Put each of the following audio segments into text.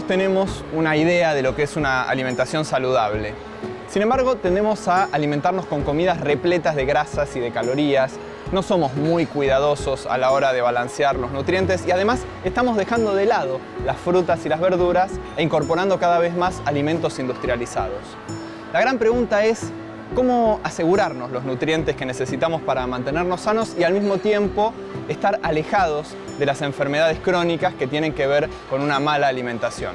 Todos tenemos una idea de lo que es una alimentación saludable. Sin embargo, tendemos a alimentarnos con comidas repletas de grasas y de calorías. No somos muy cuidadosos a la hora de balancear los nutrientes y además estamos dejando de lado las frutas y las verduras e incorporando cada vez más alimentos industrializados. La gran pregunta es cómo asegurarnos los nutrientes que necesitamos para mantenernos sanos y al mismo tiempo estar alejados de las enfermedades crónicas que tienen que ver con una mala alimentación.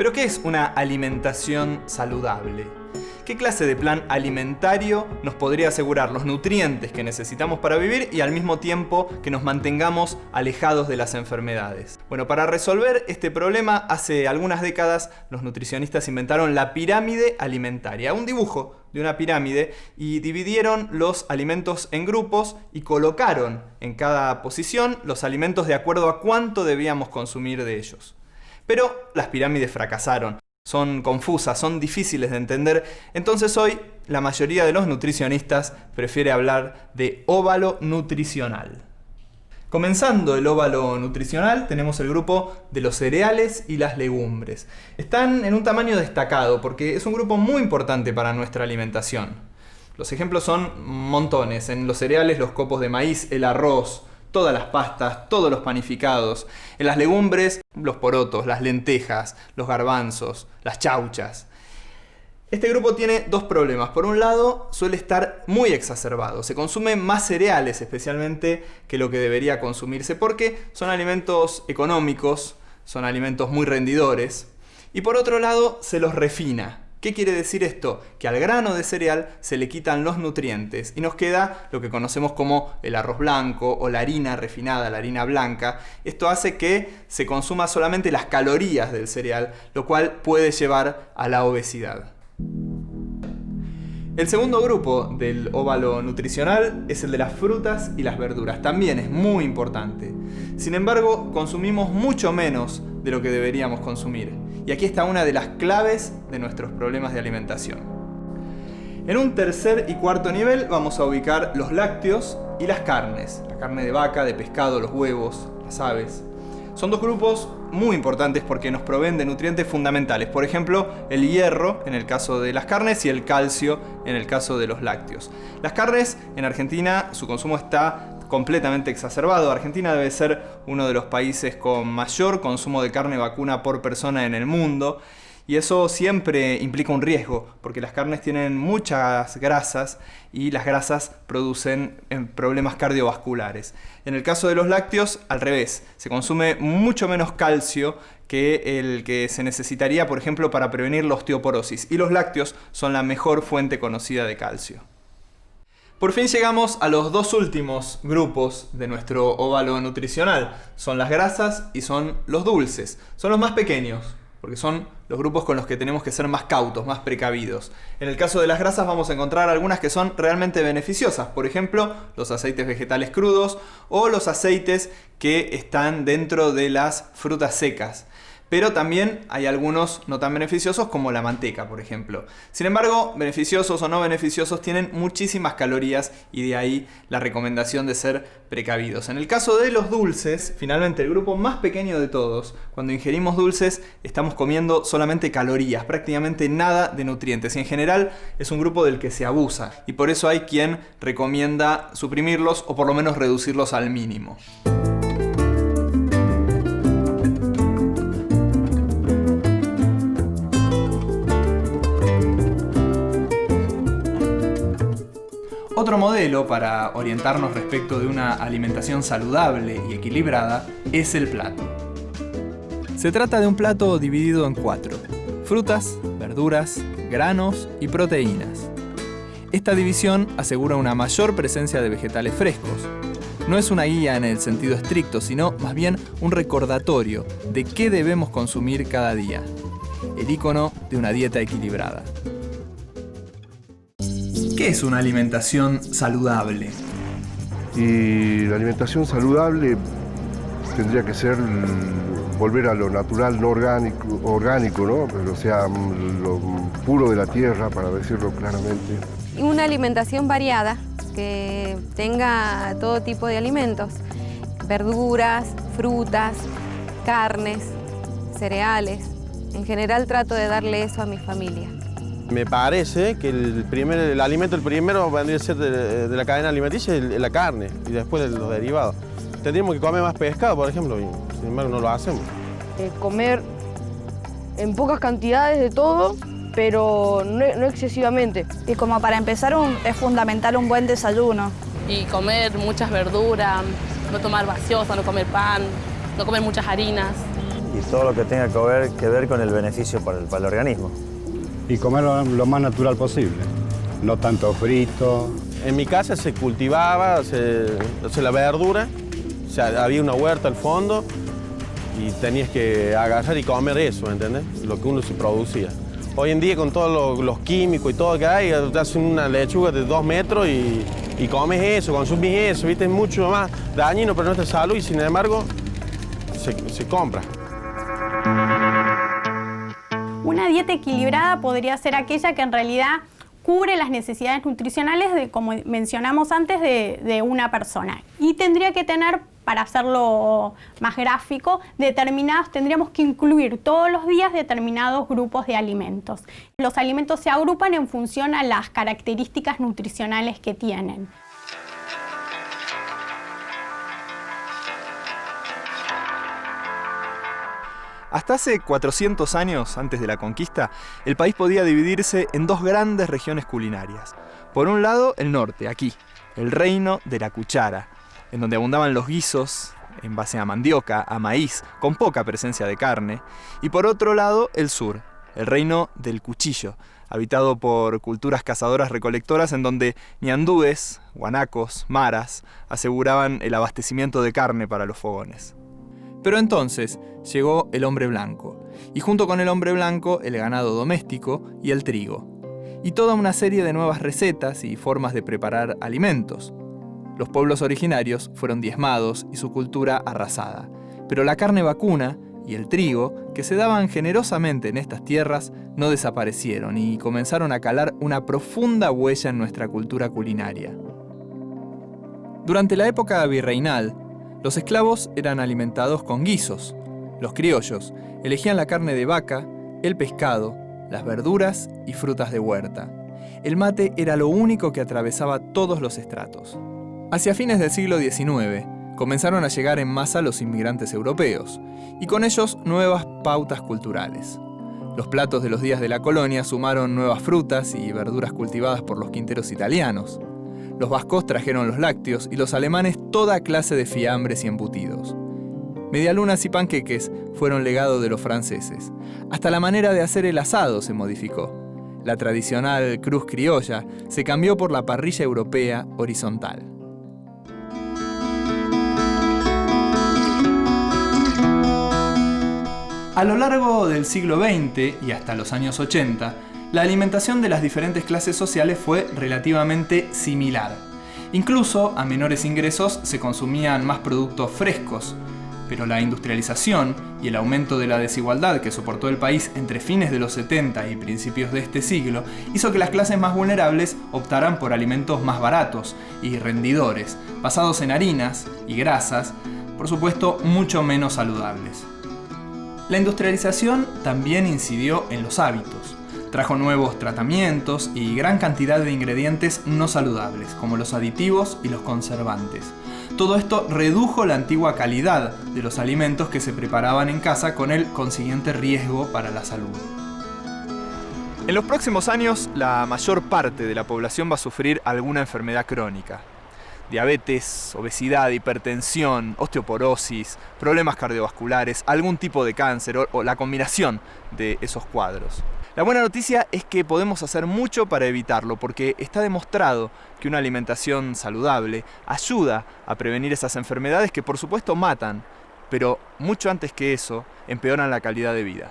¿Pero qué es una alimentación saludable? ¿Qué clase de plan alimentario nos podría asegurar los nutrientes que necesitamos para vivir y al mismo tiempo que nos mantengamos alejados de las enfermedades? Bueno, para resolver este problema, hace algunas décadas los nutricionistas inventaron la pirámide alimentaria, un dibujo de una pirámide, y dividieron los alimentos en grupos y colocaron en cada posición los alimentos de acuerdo a cuánto debíamos consumir de ellos. Pero las pirámides fracasaron, son confusas, son difíciles de entender, entonces hoy la mayoría de los nutricionistas prefiere hablar de óvalo nutricional. Comenzando el óvalo nutricional tenemos el grupo de los cereales y las legumbres. Están en un tamaño destacado porque es un grupo muy importante para nuestra alimentación. Los ejemplos son montones, en los cereales los copos de maíz, el arroz, todas las pastas, todos los panificados. En las legumbres, los porotos, las lentejas, los garbanzos, las chauchas. Este grupo tiene dos problemas. Por un lado, suele estar muy exacerbado. Se consumen más cereales, especialmente, que lo que debería consumirse, porque son alimentos económicos, son alimentos muy rendidores. Y por otro lado, se los refina. ¿Qué quiere decir esto? Que al grano de cereal se le quitan los nutrientes y nos queda lo que conocemos como el arroz blanco o la harina refinada, la harina blanca. Esto hace que se consuma solamente las calorías del cereal, lo cual puede llevar a la obesidad. El segundo grupo del óvalo nutricional es el de las frutas y las verduras. También es muy importante. Sin embargo, consumimos mucho menos de lo que deberíamos consumir. Y aquí está una de las claves de nuestros problemas de alimentación. En un tercer y cuarto nivel vamos a ubicar los lácteos y las carnes. La carne de vaca, de pescado, los huevos, las aves. Son dos grupos muy importantes porque nos proveen de nutrientes fundamentales. Por ejemplo, el hierro en el caso de las carnes y el calcio en el caso de los lácteos. Las carnes en Argentina, su consumo está completamente exacerbado. Argentina debe ser uno de los países con mayor consumo de carne vacuna por persona en el mundo. Y eso siempre implica un riesgo, porque las carnes tienen muchas grasas y las grasas producen problemas cardiovasculares. En el caso de los lácteos, al revés, se consume mucho menos calcio que el que se necesitaría, por ejemplo, para prevenir la osteoporosis. Y los lácteos son la mejor fuente conocida de calcio. Por fin llegamos a los dos últimos grupos de nuestro óvalo nutricional. Son las grasas y son los dulces. Son los más pequeños, porque son los grupos con los que tenemos que ser más cautos, más precavidos. En el caso de las grasas vamos a encontrar algunas que son realmente beneficiosas. Por ejemplo, los aceites vegetales crudos o los aceites que están dentro de las frutas secas. Pero también hay algunos no tan beneficiosos como la manteca, por ejemplo. Sin embargo, beneficiosos o no beneficiosos tienen muchísimas calorías y de ahí la recomendación de ser precavidos. En el caso de los dulces, finalmente el grupo más pequeño de todos, cuando ingerimos dulces estamos comiendo solamente calorías, prácticamente nada de nutrientes. Y en general es un grupo del que se abusa y por eso hay quien recomienda suprimirlos o por lo menos reducirlos al mínimo. Otro modelo para orientarnos respecto de una alimentación saludable y equilibrada es el plato. Se trata de un plato dividido en 4: frutas, verduras, granos y proteínas. Esta división asegura una mayor presencia de vegetales frescos. No es una guía en el sentido estricto, sino más bien un recordatorio de qué debemos consumir cada día. El icono de una dieta equilibrada. ¿Qué es una alimentación saludable? Y la alimentación saludable tendría que ser volver a lo natural, no orgánico, ¿no? Pero sea lo puro de la tierra, para decirlo claramente. Una alimentación variada, que tenga todo tipo de alimentos, verduras, frutas, carnes, cereales. En general trato de darle eso a mi familia. Me parece que el alimento primero vendría a ser de la cadena alimenticia la carne y después los derivados. Tendríamos que comer más pescado, por ejemplo, y sin embargo no lo hacemos. Comer en pocas cantidades de todo, pero no excesivamente. Y como para empezar es fundamental un buen desayuno. Y comer muchas verduras, no tomar gaseosa, no comer pan, no comer muchas harinas. Y todo lo que tenga que ver con el beneficio para el organismo. Y comer lo más natural posible, no tanto frito. En mi casa se cultivaba la verdura, o sea, había una huerta al fondo y tenías que agarrar y comer eso, ¿me entiendes? Lo que uno se producía. Hoy en día con todos los químicos y todo que hay, te hacen una lechuga de 2 metros y comes eso, consumís eso, ¿viste? Es mucho más dañino para nuestra salud y sin embargo se compra. Una dieta equilibrada podría ser aquella que en realidad cubre las necesidades nutricionales, como mencionamos antes, de una persona. Y tendría que tener, para hacerlo más gráfico, tendríamos que incluir todos los días determinados grupos de alimentos. Los alimentos se agrupan en función a las características nutricionales que tienen. Hasta hace 400 años, antes de la conquista, el país podía dividirse en 2 grandes regiones culinarias. Por un lado, el norte, aquí, el reino de la cuchara, en donde abundaban los guisos en base a mandioca, a maíz, con poca presencia de carne. Y por otro lado, el sur, el reino del cuchillo, habitado por culturas cazadoras-recolectoras en donde ñandúes, guanacos, maras, aseguraban el abastecimiento de carne para los fogones. Pero entonces llegó el hombre blanco, y junto con el hombre blanco el ganado doméstico y el trigo, y toda una serie de nuevas recetas y formas de preparar alimentos. Los pueblos originarios fueron diezmados y su cultura arrasada, pero la carne vacuna y el trigo, que se daban generosamente en estas tierras, no desaparecieron y comenzaron a calar una profunda huella en nuestra cultura culinaria. Durante la época virreinal, los esclavos eran alimentados con guisos. Los criollos elegían la carne de vaca, el pescado, las verduras y frutas de huerta. El mate era lo único que atravesaba todos los estratos. Hacia fines del siglo XIX, comenzaron a llegar en masa los inmigrantes europeos, y con ellos nuevas pautas culturales. Los platos de los días de la colonia sumaron nuevas frutas y verduras cultivadas por los quinteros italianos. Los vascos trajeron los lácteos y los alemanes toda clase de fiambres y embutidos. Medialunas y panqueques fueron legado de los franceses. Hasta la manera de hacer el asado se modificó. La tradicional cruz criolla se cambió por la parrilla europea horizontal. A lo largo del siglo XX y hasta los años 80, la alimentación de las diferentes clases sociales fue relativamente similar. Incluso a menores ingresos se consumían más productos frescos, pero la industrialización y el aumento de la desigualdad que soportó el país entre fines de los 70 y principios de este siglo hizo que las clases más vulnerables optaran por alimentos más baratos y rendidores, basados en harinas y grasas, por supuesto mucho menos saludables. La industrialización también incidió en los hábitos. Trajo nuevos tratamientos y gran cantidad de ingredientes no saludables, como los aditivos y los conservantes. Todo esto redujo la antigua calidad de los alimentos que se preparaban en casa, con el consiguiente riesgo para la salud. En los próximos años, la mayor parte de la población va a sufrir alguna enfermedad crónica. Diabetes, obesidad, hipertensión, osteoporosis, problemas cardiovasculares, algún tipo de cáncer o la combinación de esos cuadros. La buena noticia es que podemos hacer mucho para evitarlo, porque está demostrado que una alimentación saludable ayuda a prevenir esas enfermedades que por supuesto matan, pero mucho antes que eso, empeoran la calidad de vida.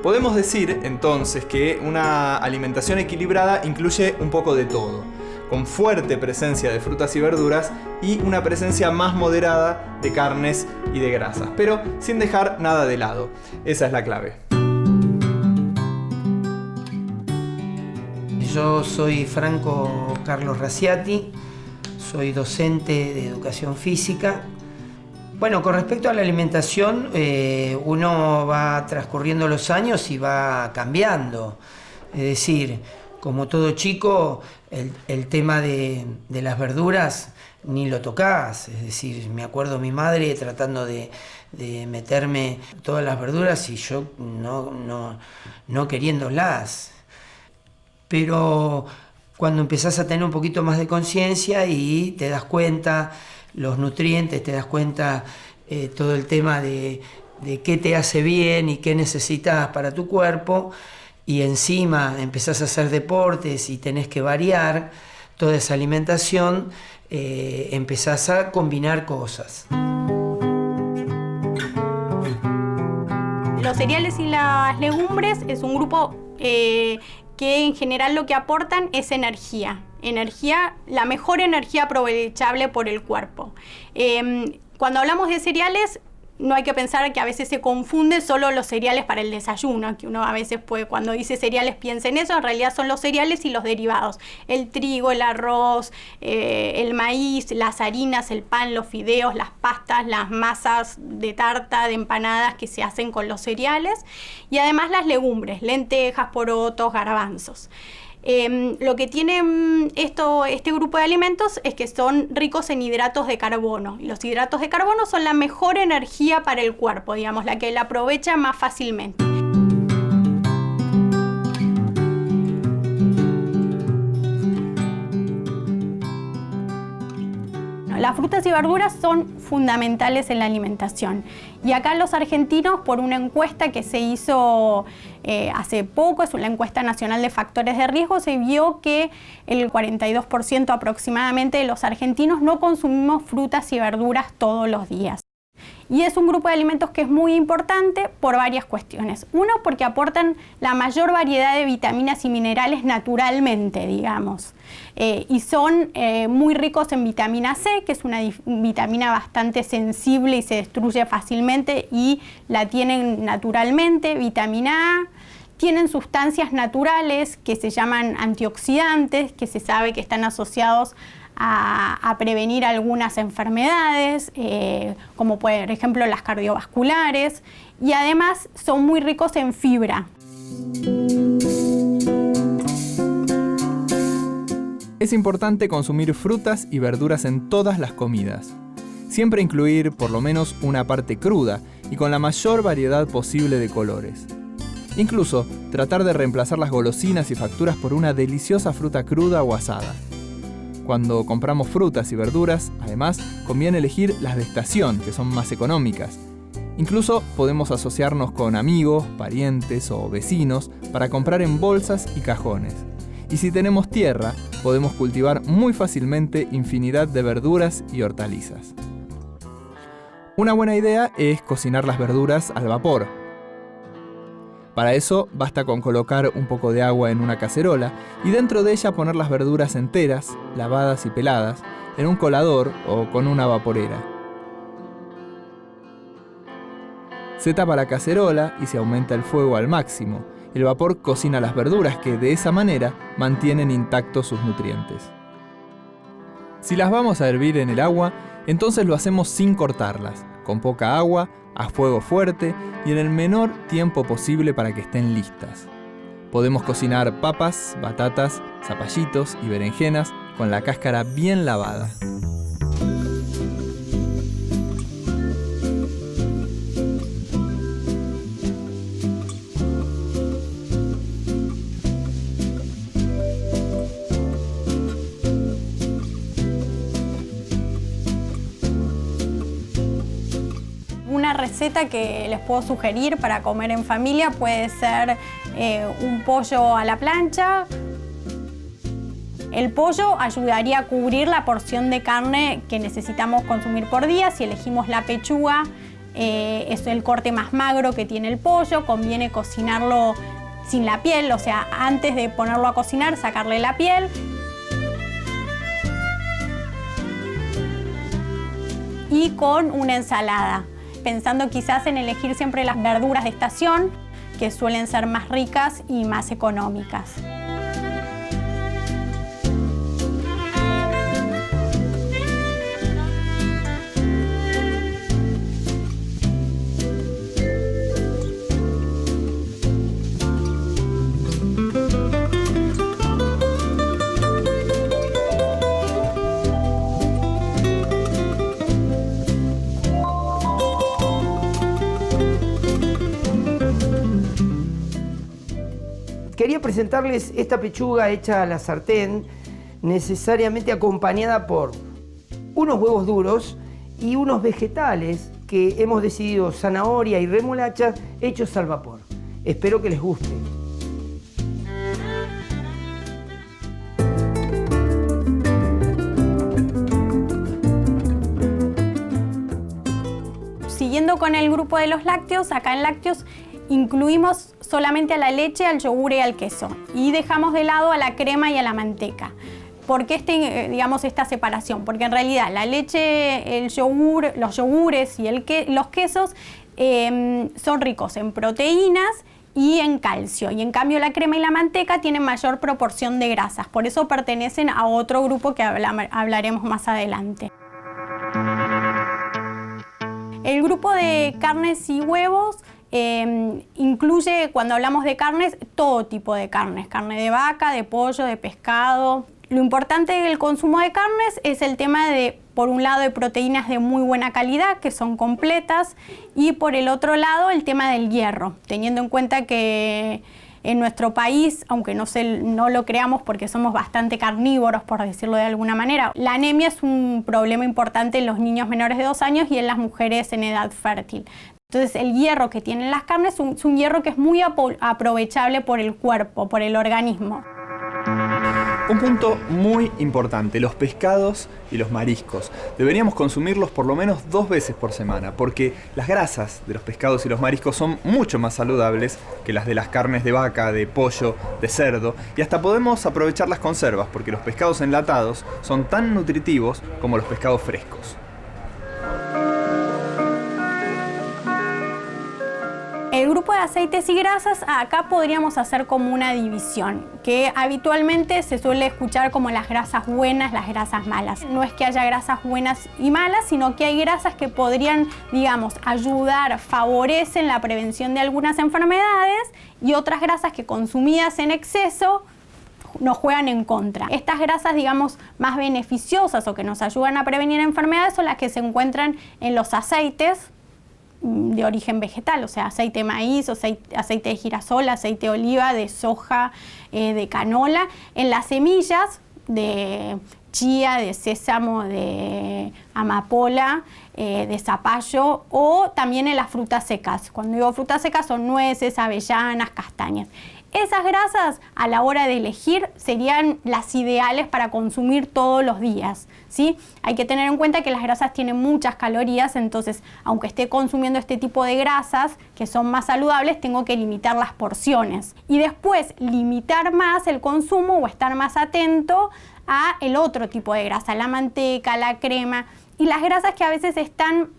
Podemos decir entonces que una alimentación equilibrada incluye un poco de todo, con fuerte presencia de frutas y verduras y una presencia más moderada de carnes y de grasas, pero sin dejar nada de lado. Esa es la clave. Yo soy Franco Carlos Raciati, soy docente de educación física. Bueno, con respecto a la alimentación, uno va transcurriendo los años y va cambiando. Es decir, como todo chico, el tema de las verduras ni lo tocás. Es decir, me acuerdo mi madre tratando de meterme todas las verduras y yo no queriéndolas. Pero cuando empezás a tener un poquito más de conciencia y te das cuenta los nutrientes, te das cuenta todo el tema de qué te hace bien y qué necesitas para tu cuerpo, y encima empezás a hacer deportes y tenés que variar toda esa alimentación, empezás a combinar cosas. Los cereales y las legumbres es un grupo que en general lo que aportan es energía. La mejor energía aprovechable por el cuerpo. Cuando hablamos de cereales, no hay que pensar que a veces se confunde solo los cereales para el desayuno, que uno a veces puede, cuando dice cereales, piensa en eso. En realidad son los cereales y los derivados: el trigo, el arroz, el maíz, las harinas, el pan, los fideos, las pastas, las masas de tarta, de empanadas que se hacen con los cereales, y además las legumbres: lentejas, porotos, garbanzos. Lo que tiene este grupo de alimentos es que son ricos en hidratos de carbono, y los hidratos de carbono son la mejor energía para el cuerpo, digamos, la que la aprovecha más fácilmente. Las frutas y verduras son fundamentales en la alimentación, y acá los argentinos, por una encuesta que se hizo hace poco, es una encuesta nacional de factores de riesgo, se vio que el 42% aproximadamente de los argentinos no consumimos frutas y verduras todos los días. Y es un grupo de alimentos que es muy importante por varias cuestiones. Uno, porque aportan la mayor variedad de vitaminas y minerales naturalmente, digamos. Y son muy ricos en vitamina C, que es una vitamina bastante sensible y se destruye fácilmente, y la tienen naturalmente. Vitamina A. Tienen sustancias naturales que se llaman antioxidantes, que se sabe que están asociados a prevenir algunas enfermedades, como por ejemplo las cardiovasculares, y además son muy ricos en fibra. Es importante consumir frutas y verduras en todas las comidas. Siempre incluir por lo menos una parte cruda y con la mayor variedad posible de colores. Incluso tratar de reemplazar las golosinas y facturas por una deliciosa fruta cruda o asada. Cuando compramos frutas y verduras, además, conviene elegir las de estación, que son más económicas. Incluso podemos asociarnos con amigos, parientes o vecinos para comprar en bolsas y cajones. Y si tenemos tierra, podemos cultivar muy fácilmente infinidad de verduras y hortalizas. Una buena idea es cocinar las verduras al vapor. Para eso basta con colocar un poco de agua en una cacerola y dentro de ella poner las verduras enteras, lavadas y peladas, en un colador o con una vaporera. Se tapa la cacerola y se aumenta el fuego al máximo. El vapor cocina las verduras que de esa manera mantienen intactos sus nutrientes. Si las vamos a hervir en el agua, entonces lo hacemos sin cortarlas, con poca agua, a fuego fuerte y en el menor tiempo posible para que estén listas. Podemos cocinar papas, batatas, zapallitos y berenjenas con la cáscara bien lavada. Una receta que les puedo sugerir para comer en familia puede ser un pollo a la plancha. El pollo ayudaría a cubrir la porción de carne que necesitamos consumir por día. Si elegimos la pechuga, es el corte más magro que tiene el pollo. Conviene cocinarlo sin la piel, o sea, antes de ponerlo a cocinar, sacarle la piel. Y con una ensalada, pensando quizás en elegir siempre las verduras de estación, que suelen ser más ricas y más económicas. Quería presentarles esta pechuga hecha a la sartén, necesariamente acompañada por unos huevos duros y unos vegetales que hemos decidido zanahoria y remolacha hechos al vapor. Espero que les guste. Siguiendo con el grupo de los lácteos, acá en lácteos incluimos solamente a la leche, al yogur y al queso y dejamos de lado a la crema y a la manteca. ¿Por qué esta separación? Porque en realidad la leche, el yogur, los yogures y los quesos son ricos en proteínas y en calcio, y en cambio la crema y la manteca tienen mayor proporción de grasas, por eso pertenecen a otro grupo que hablaremos más adelante. El grupo de carnes y huevos incluye, cuando hablamos de carnes, todo tipo de carnes, carne de vaca, de pollo, de pescado. Lo importante del consumo de carnes es el tema de, por un lado, de proteínas de muy buena calidad, que son completas, y por el otro lado, el tema del hierro, teniendo en cuenta que en nuestro país, aunque no lo creamos porque somos bastante carnívoros, por decirlo de alguna manera, la anemia es un problema importante en los niños menores de 2 años y en las mujeres en edad fértil. Entonces el hierro que tienen las carnes es un hierro que es muy aprovechable por el cuerpo, por el organismo. Un punto muy importante, los pescados y los mariscos. Deberíamos consumirlos por lo menos 2 veces por semana, porque las grasas de los pescados y los mariscos son mucho más saludables que las de las carnes de vaca, de pollo, de cerdo, y hasta podemos aprovechar las conservas, porque los pescados enlatados son tan nutritivos como los pescados frescos. El grupo de aceites y grasas, acá podríamos hacer como una división, que habitualmente se suele escuchar como las grasas buenas, las grasas malas. No es que haya grasas buenas y malas, sino que hay grasas que podrían, digamos, ayudar, favorecen la prevención de algunas enfermedades, y otras grasas que consumidas en exceso nos juegan en contra. Estas grasas, digamos, más beneficiosas o que nos ayudan a prevenir enfermedades son las que se encuentran en los aceites de origen vegetal, o sea, aceite de maíz, aceite de girasol, aceite de oliva, de soja, de canola, en las semillas de chía, de sésamo, de amapola, de zapallo, o también en las frutas secas. Cuando digo frutas secas son nueces, avellanas, castañas. Esas grasas, a la hora de elegir, serían las ideales para consumir todos los días, ¿sí? Hay que tener en cuenta que las grasas tienen muchas calorías, entonces, aunque esté consumiendo este tipo de grasas, que son más saludables, tengo que limitar las porciones. Y después, limitar más el consumo o estar más atento a el otro tipo de grasa, la manteca, la crema, y las grasas que a veces están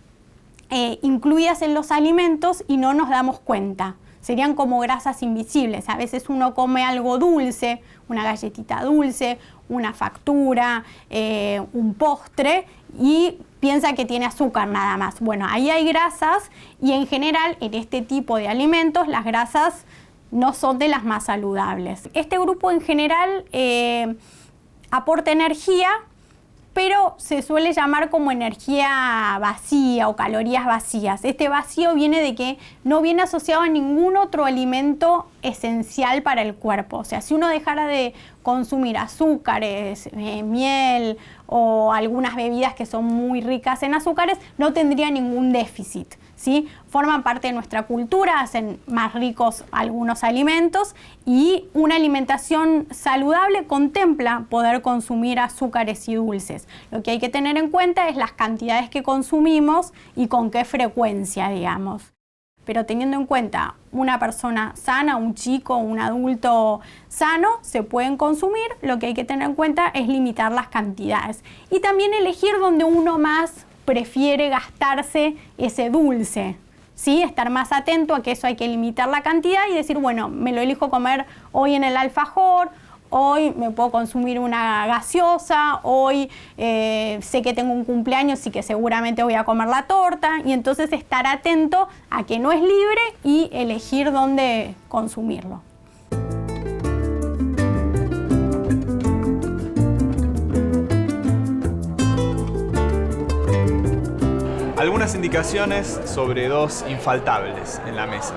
incluidas en los alimentos y no nos damos cuenta, serían como grasas invisibles. A veces uno come algo dulce, una galletita dulce, una factura, un postre, y piensa que tiene azúcar nada más. Bueno, ahí hay grasas, y en general en este tipo de alimentos las grasas no son de las más saludables. Este grupo en general aporta energía, pero se suele llamar como energía vacía o calorías vacías. Este vacío viene de que no viene asociado a ningún otro alimento esencial para el cuerpo. O sea, si uno dejara de consumir azúcares, miel o algunas bebidas que son muy ricas en azúcares, no tendría ningún déficit, ¿sí? Forman parte de nuestra cultura, hacen más ricos algunos alimentos, y una alimentación saludable contempla poder consumir azúcares y dulces. Lo que hay que tener en cuenta es las cantidades que consumimos y con qué frecuencia, digamos. Pero teniendo en cuenta una persona sana, un chico, un adulto sano, se pueden consumir. Lo que hay que tener en cuenta es limitar las cantidades y también elegir donde uno más prefiere gastarse ese dulce, ¿sí? Estar más atento a que eso hay que limitar la cantidad y decir, bueno, me lo elijo comer hoy en el alfajor, hoy me puedo consumir una gaseosa, hoy sé que tengo un cumpleaños y que seguramente voy a comer la torta, y entonces estar atento a que no es libre y elegir dónde consumirlo. Algunas indicaciones sobre dos infaltables en la mesa.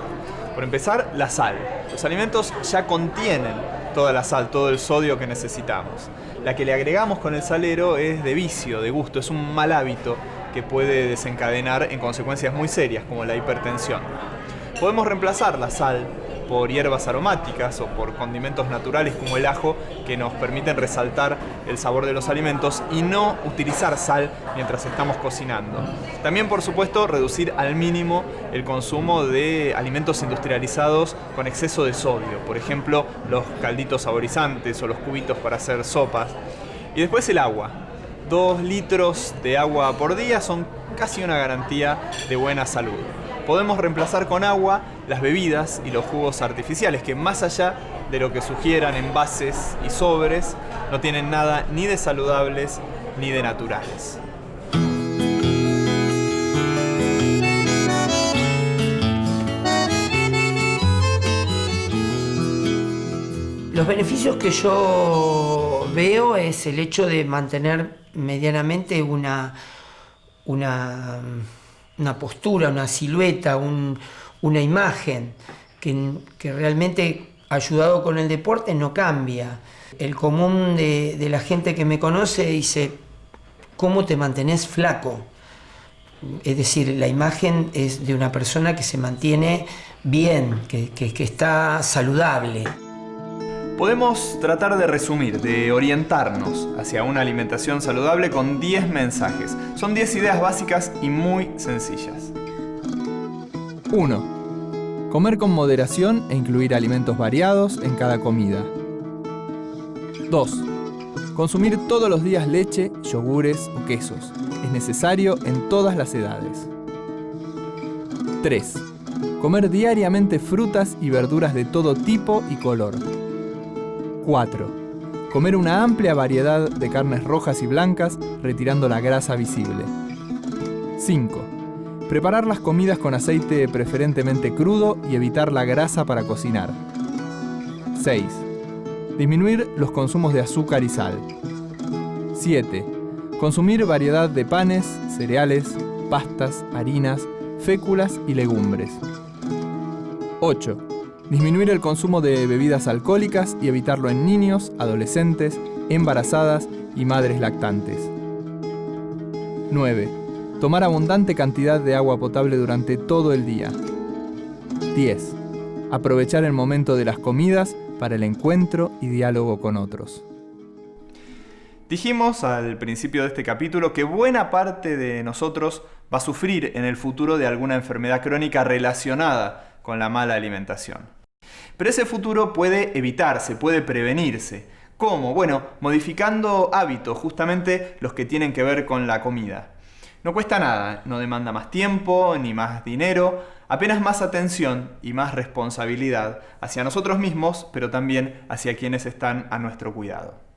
Por empezar, la sal. Los alimentos ya contienen toda la sal, todo el sodio que necesitamos. La que le agregamos con el salero es de vicio, de gusto, es un mal hábito que puede desencadenar en consecuencias muy serias como la hipertensión. Podemos reemplazar la sal por hierbas aromáticas o por condimentos naturales como el ajo, que nos permiten resaltar el sabor de los alimentos, y no utilizar sal mientras estamos cocinando. También, por supuesto, reducir al mínimo el consumo de alimentos industrializados con exceso de sodio, por ejemplo, los calditos saborizantes o los cubitos para hacer sopas. Y después el agua. 2 litros de agua por día son casi una garantía de buena salud. Podemos reemplazar con agua las bebidas y los jugos artificiales, que más allá de lo que sugieran envases y sobres, no tienen nada ni de saludables ni de naturales. Los beneficios que yo veo es el hecho de mantener medianamente una postura, una silueta, una imagen que realmente, ayudado con el deporte, no cambia. El común de la gente que me conoce dice, ¿cómo te mantenés flaco? Es decir, la imagen es de una persona que se mantiene bien, que está saludable. Podemos tratar de resumir, de orientarnos hacia una alimentación saludable con 10 mensajes. Son 10 ideas básicas y muy sencillas. 1. Comer con moderación e incluir alimentos variados en cada comida. 2. Consumir todos los días leche, yogures o quesos. Es necesario en todas las edades. 3. Comer diariamente frutas y verduras de todo tipo y color. 4. Comer una amplia variedad de carnes rojas y blancas, retirando la grasa visible. 5. Preparar las comidas con aceite preferentemente crudo y evitar la grasa para cocinar. 6. Disminuir los consumos de azúcar y sal. 7. Consumir variedad de panes, cereales, pastas, harinas, féculas y legumbres. 8. Disminuir el consumo de bebidas alcohólicas y evitarlo en niños, adolescentes, embarazadas y madres lactantes. 9. Tomar abundante cantidad de agua potable durante todo el día. 10. Aprovechar el momento de las comidas para el encuentro y diálogo con otros. Dijimos al principio de este capítulo que buena parte de nosotros va a sufrir en el futuro de alguna enfermedad crónica relacionada con la mala alimentación. Pero ese futuro puede evitarse, puede prevenirse. ¿Cómo? Bueno, modificando hábitos, justamente los que tienen que ver con la comida. No cuesta nada, no demanda más tiempo ni más dinero, apenas más atención y más responsabilidad hacia nosotros mismos, pero también hacia quienes están a nuestro cuidado.